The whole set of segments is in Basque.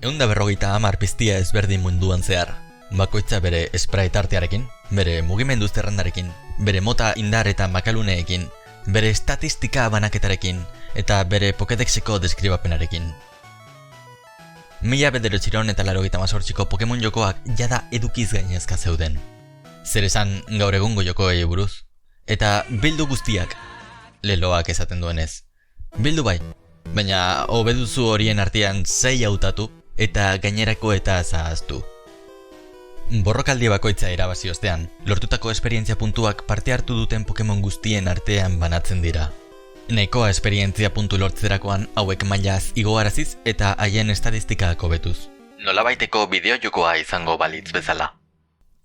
150 piztia ezberdin munduan zehar. Bakoitza bere sprite artearekin, bere mugimendu zerrendarekin, bere mota indar eta makaluneekin, bere estatistika banaketarekin eta bere Pokédexeko deskribapenarekin. 1988ko Pokemon jokoak jada edukiz gainezka zeuden. Zer esan gaur egungo jokoei buruz? Eta bildu guztiak, leloak esaten duenez. Bildu bai, baina hobeduzu horien artean 6 hautatu eta gainerako eta zahaztu. Borrokaldi bakoitza irabazi ostean, lortutako esperientzia puntuak parte hartu duten Pokemon guztien artean banatzen dira. Nahikoa esperientzia puntu lortzerakoan hauek mailaz igoaraziz eta haien estatistikak hobetuz. Nolabaiteko bideo-jokoa izango balitz bezala.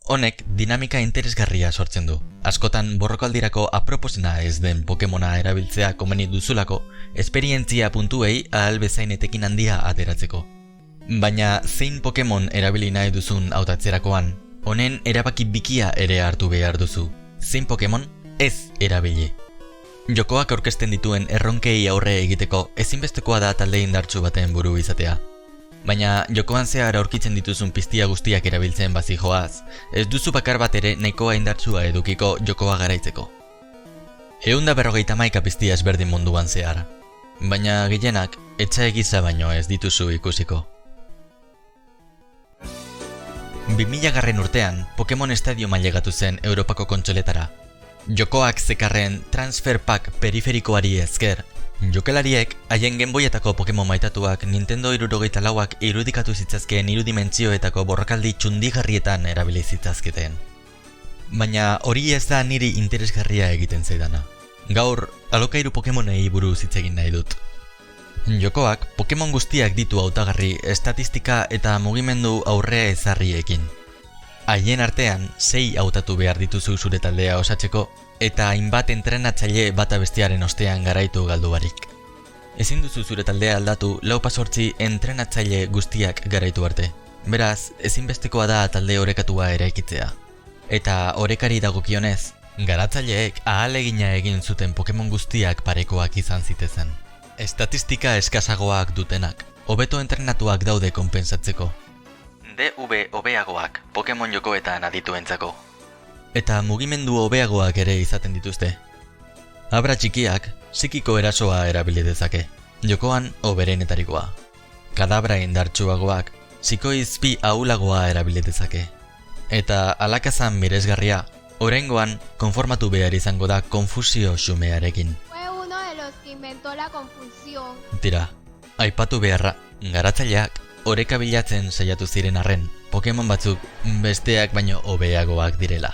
Honek dinamika interesgarria sortzen du. Askotan borrokaldirako aproposena ez den Pokemona erabiltzea komeni duzulako, esperientzia puntuei ahal bezain etekin handia ateratzeko. Baina zein Pokemon erabili nahi duzun hautatzerakoan, honen erabaki bikia ere hartu behar duzu. Zein Pokemon ez erabili. Jokoak aurkezten dituen erronkei aurre egiteko ezinbestekoa da talde indartsu baten buru izatea. Baina jokoan zehar aurkitzen dituzun piztia guztiak erabiltzen bazijoaz, ez duzu bakar bat ere nahikoa indartsua edukiko jokoa garaitzeko. 150 piztia ezberdin munduan zehar, baina gehienak etxa egiza baino ez dituzu ikusiko. 2000 urtean Pokemon Stadium ailegatu zen Europako kontsoletara. Jokoak zekarren transfer pack periferikoari esker, jokalariek haien Gameboyetako Pokemon maitatuak Nintendo 64ak irudikatu zitzazkeen irudimentzioetako borrokaldi txundigarrietan erabili zitzazketen. Baina hori ez da niri interesgarria egiten zaidana. Gaur, alokairu Pokemonei buruz hitz egin nahi dut. Jokoak Pokemon guztiak ditu hautagarri, estatistika eta mugimendu aurrea ezarriekin. Haien artean 6 hautatu behar dituzu zure taldea osatzeko eta hainbat entrenatzaile bata bestearen ostean garaitu galdu barik. Ezin duzu zure taldea aldatu 4 entrenatzaile guztiak garaitu arte. Beraz, ezinbestekoa da talde orekatua eraikitzea. Eta orekari dagokionez, garatzaileek ahalegina egin zuten Pokemon guztiak parekoak izan zitezen. Estatistika eskasagoak dutenak, hobeto entrenatuak daude konpensatzeko. DV hobeagoak Pokemon jokoetan adituentzako. Eta mugimendu hobeagoak ere izaten dituzte. Abra txikiak psikiko erasoa erabili dezake, jokoan hoberenetarikoa. Kadabra indartsuagoak psikoizpi ahulagoa erabili dezake. Eta alakazan miresgarria, oraingoan konformatu behar izango da konfusio xumearekin. Tira, aipatu beharra, garatzaileak oreka bilatzen saiatu ziren arren, Pokemon batzuk besteak baino hobeagoak direla.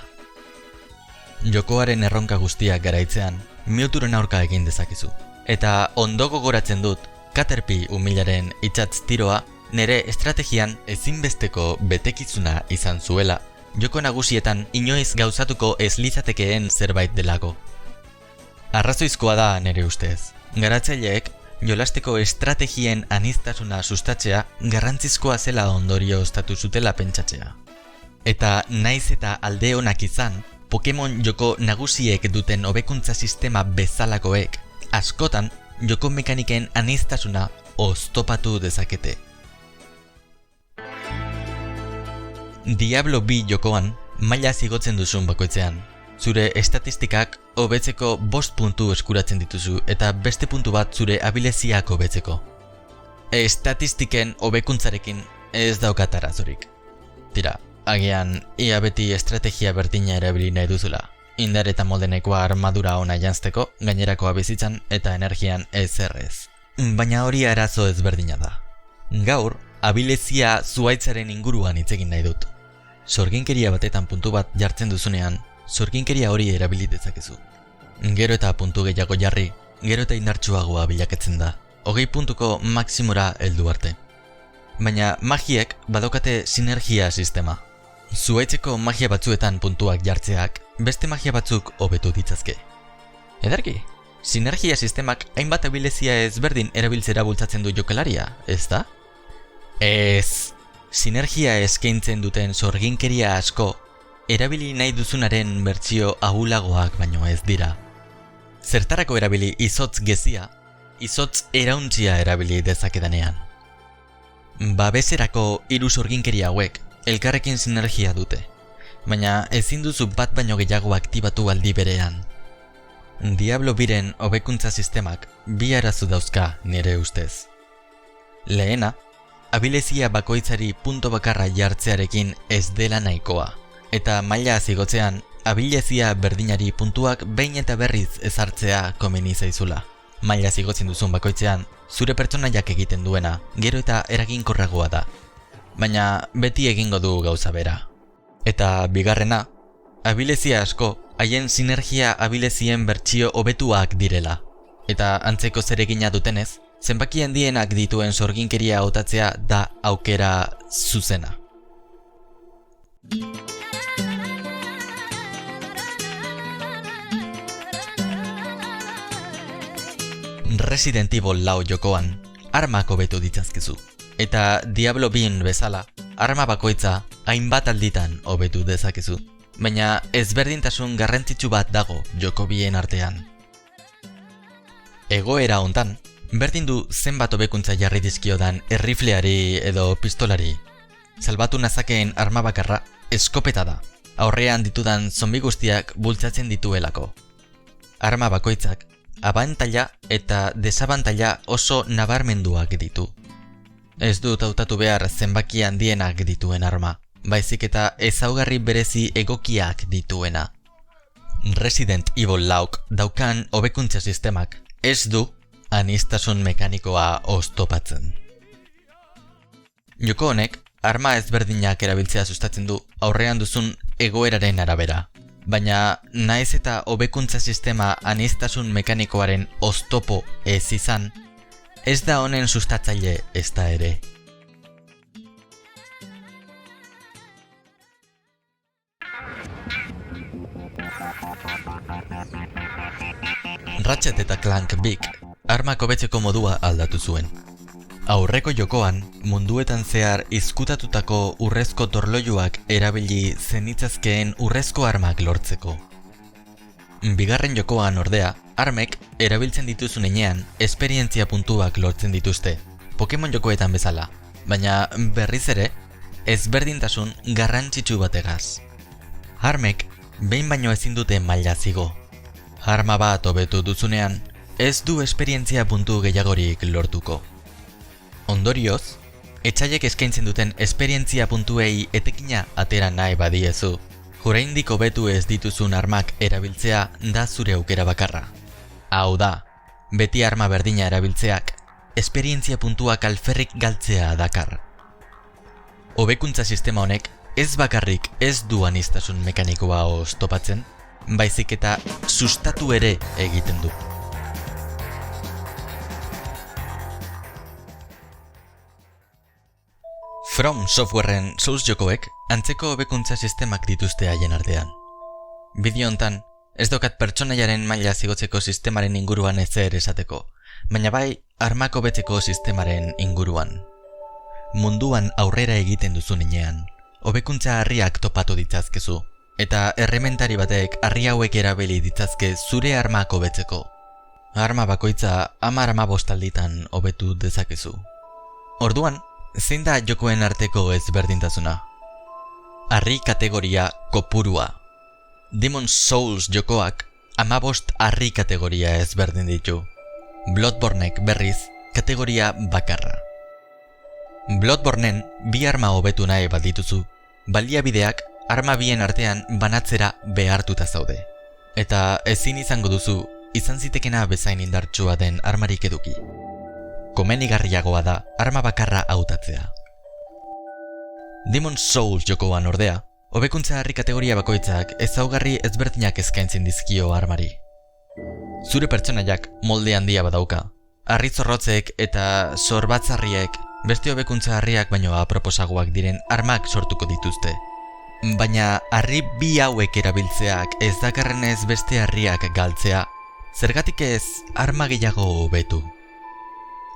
Jokoaren erronka guztiak garaitzean, Mewtworen aurka egin dezakezu. Eta ondo gogoratzen dut, Caterpie umilaren itsatz tiroa nere estrategian ezinbesteko betekizuna izan zuela, joko nagusietan inoiz gauzatuko ez litzatekeen zerbait delako. Arrazoizkoa da nere ustez. Garatzaileek jolasteko estrategien aniztasuna sustatzea garrantzizkoa zela ondorio ostatu zutela pentsatzea. Eta naiz eta alde onak izan, Pokemon joko nagusiek duten hobekuntza sistema bezalakoek, askotan joko mekaniken aniztasuna oztopatu dezakete. Diablo 2 jokoan maila igotzen duzun bakoitzean. Zure estatistikak hobetzeko 5 puntu eskuratzen dituzu eta beste puntu bat zure abileziak hobetzeko. Estatistiken hobekuntzarekin ez daukat arazorik. Tira, agian ia beti estrategia berdina erabili nahi duzula. Indar eta moldenekoa armadura ona janzteko, gainerakoa bizitzan eta energian ezerrez. Baina hori arazo ezberdina da. Gaur, abilezia zuhaitzaren inguruan hitz egin nahi dut. Sorginkeria batetan puntu bat jartzen duzunean, sorginkeria hori erabili dezakezu. Gero eta puntu gehiago jarri, gero eta indartsuagoa bilaketzen da. 20 puntuko maksimora heldu arte. Baina magiek badaukate sinergia sistema. Zuhaitzeko magia batzuetan puntuak jartzeak, beste magia batzuk hobetu ditzazke. Ederki, sinergia sistemak hainbat abilezia ezberdin erabiltzera bultzatzen du jokalaria, ez da? Ez, sinergia eskaintzen duten sorginkeria asko, erabili nahi duzunaren bertsio ahulagoak baino ez dira. Zertarako erabili izotz gezia, izotz erauntzia erabili dezakedanean. Babeserako hiru sorginkeria hauek elkarrekin sinergia dute, baina ezin duzu bat baino gehiago aktibatu aldi berean. Diablo biren hobekuntza sistemak bi arazo dauzka nire ustez. Lehena, abilezia bakoitzari punto bakarra jartzearekin ez dela nahikoa, eta maila zigotzean abilezia berdinari puntuak behin eta berriz ezartzea komeni zaizula. Maila zigotzen duzun bakoitzean, zure pertsonaiak egiten duena, gero eta eraginkorragoa da. Baina beti egingo du gauza bera. Eta bigarrena, abilezia asko haien sinergia abilezien bertsio hobetuak direla. Eta antzeko zeregina dutenez, zenbaki handienak dituen sorginkeria hautatzea da aukera zuzena. Resident Evil 4 jokoan, armak hobetu ditzazkezu. Eta Diablo 2 bezala, arma bakoitza hainbat alditan hobetu dezakezu. Baina ezberdintasun garrantzitsu bat dago joko bien artean. Egoera hontan, berdin du zenbat hobekuntza jarri dizkiodan errifleari edo pistolari. Salbatu nazakeen arma bakarra eskopeta da, aurrean ditudan zombi guztiak bultzatzen dituelako. Arma bakoitzak abantaila eta desabantaila oso nabarmenduak ditu. Ez dut hautatu behar zenbaki handienak dituen arma, baizik eta ezaugarri berezi egokiak dituena. Resident Evil 4 daukan hobekuntza sistemak ez du aniztasun mekanikoa oztopatzen. Joko honek arma ezberdinak erabiltzea sustatzen du aurrean duzun egoeraren arabera. Baina naiz eta hobekuntza sistema aniztasun mekanikoaren oztopo ez izan, ez da honen sustatzaile ez da ere. Ratchet eta Clank Big armak hobetzeko modua aldatu zuen. Aurreko jokoan, munduetan zehar izkutatutako urrezko torloiuak erabili zenitzazkeen urrezko armak lortzeko. Bigarren jokoan ordea, armek erabiltzen dituzun heinean esperientzia puntuak lortzen dituzte, Pokemon jokoetan bezala, baina berriz ere, ezberdintasun garrantzitsu bategaz. Armek behin baino ezin dute maila zigo. Arma bat hobetu duzunean, ez du esperientzia puntu gehiagorik lortuko. Ondorioz, etxaiek eskaintzen duten esperientzia puntuei etekina atera nahi badiezu, oraindik hobetu ez dituzun armak erabiltzea da zure aukera bakarra. Hau da, beti arma berdina erabiltzeak, esperientzia puntuak alferrik galtzea dakar. Hobekuntza sistema honek ez bakarrik ez du aniztasun mekanikoa oztopatzen, baizik eta sustatu ere egiten du. From Softwareen Souls jokoek antzeko hobekuntza sistemak dituzte haien artean. Bideo hontan, ez daukat pertsonaiaren maila zigotzeko sistemaren inguruan ezer esateko, baina bai armak hobetzeko sistemaren inguruan. Munduan aurrera egiten duzun heinean, hobekuntza harriak topatu ditzazkezu, eta errementari batek harri hauek erabili ditzazke zure armak hobetzeko. Arma bakoitza 10-15 alditan hobetu dezakezu. Orduan, zein da jokoen arteko ezberdintasuna? Harri kategoria kopurua. Demon's Souls jokoak 15 harri kategoria ezberdin ditu. Bloodbornek berriz kategoria bakarra. Bloodbornen bi arma hobetu nahi bat dituzu, baliabideak arma bien artean banatzera behartuta zaude. Eta ezin izango duzu izan zitekena bezain indartsua den armarik eduki. Komenigarriagoa da arma bakarra hautatzea. Demon's Souls jokoan ordea, hobekuntza harri kategoria bakoitzak ezaugarri ezberdinak eskaintzen dizkio armari. Zure pertsonaiak molde handia badauka, harri zorrotzek eta zorbatzarriek beste hobekuntza harriak baino aproposagoak diren armak sortuko dituzte. Baina harri bi hauek erabiltzeak ez dakarrenez beste harriak galtzea, zergatik ez arma gehiago hobetu.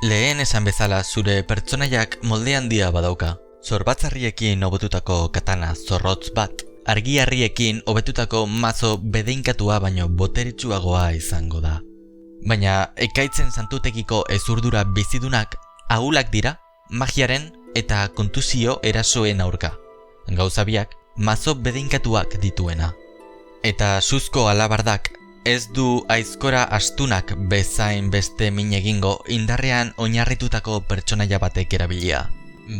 Lehen esan bezala zure pertsonaiak molde handia badauka, zorbatzarriekin hobetutako katana zorrotz bat, argi-harriekin hobetutako mazo bedeinkatua baino boteretsuagoa izango da. Baina ekaitzen santutekiko ezurdura bizidunak ahulak dira magiaren eta kontusio erasoen aurka. Gauza biak, mazo bedeinkatuak dituena. Eta suzko alabardak ez du aizkora astunak bezain beste min egingo indarrean oinarritutako pertsonaia batek erabilia.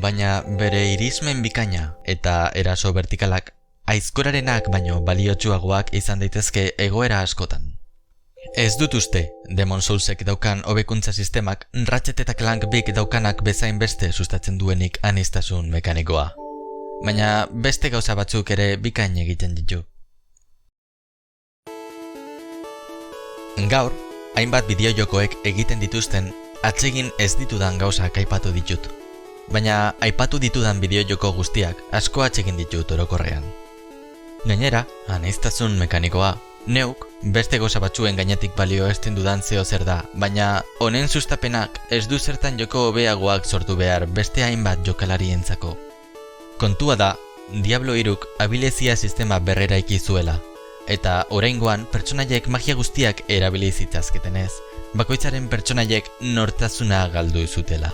Baina bere irismen bikaina eta eraso vertikalak aizkorarenak baino baliotsuagoak izan daitezke egoera askotan. Ez dut uste, Demon Soulsek daukan hobekuntza sistemak Ratchet eta Clank Big daukanak bezain beste sustatzen duenik aniztasun mekanikoa. Baina beste gauza batzuk ere bikain egiten ditu. Gaur, hainbat bideojokoek egiten dituzten atsegin ez ditudan gauzak aipatu ditut. Baina aipatu ditudan bideojoko guztiak asko atsegin ditut orokorrean. Gainera, aniztasun mekanikoa, neuk beste gauza batzuen gainetik balio esten dudan zeo zer da, baina honen sustapenak ez du zertan joko hobeagoak sortu behar beste hainbat jokalarientzako. Kontua da, Diablo 3k abilezia sistema berreraiki zuela, eta oraingoan pertsonaiek magia guztiak erabili zitzazketenez, bakoitzaren pertsonaiek nortasuna galdu zutela.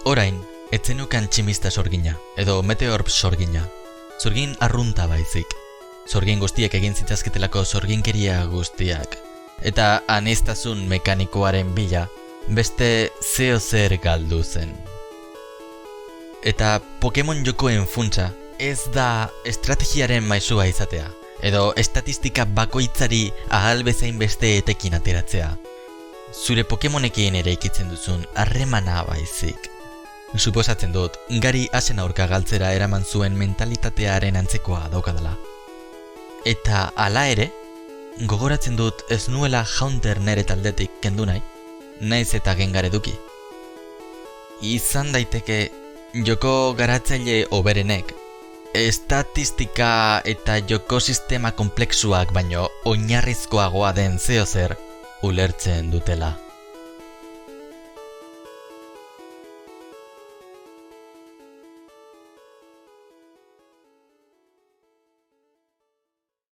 Orain, etzenukan tximista sorgina, edo meteor sorgina, sorgin arrunta baizik. Sorgin guztiek egin zitzazketelako sorginkeria guztiak, eta aniztasun mekanikoaren bila beste zeo zer galdu zen. Eta Pokemon jokoen funtsa ez da estrategiaren maisua izatea, edo estatistika bakoitzari ahal bezain beste etekin ateratzea. Zure Pokemonekin ere ikitzen duzun harremana baizik. Suposatzen dut, Gari Asen aurka galtzera eraman zuen mentalitatearen antzekoa daukadala. Eta hala ere, gogoratzen dut ez nuela Haunter nere taldetik kendu nahi, naiz eta Gengar eduki. Izan daiteke, joko garatzaile hoberenek, estatistika eta joko sistema konplexuak baino oinarrizkoagoa den zeo zer ulertzen dutela.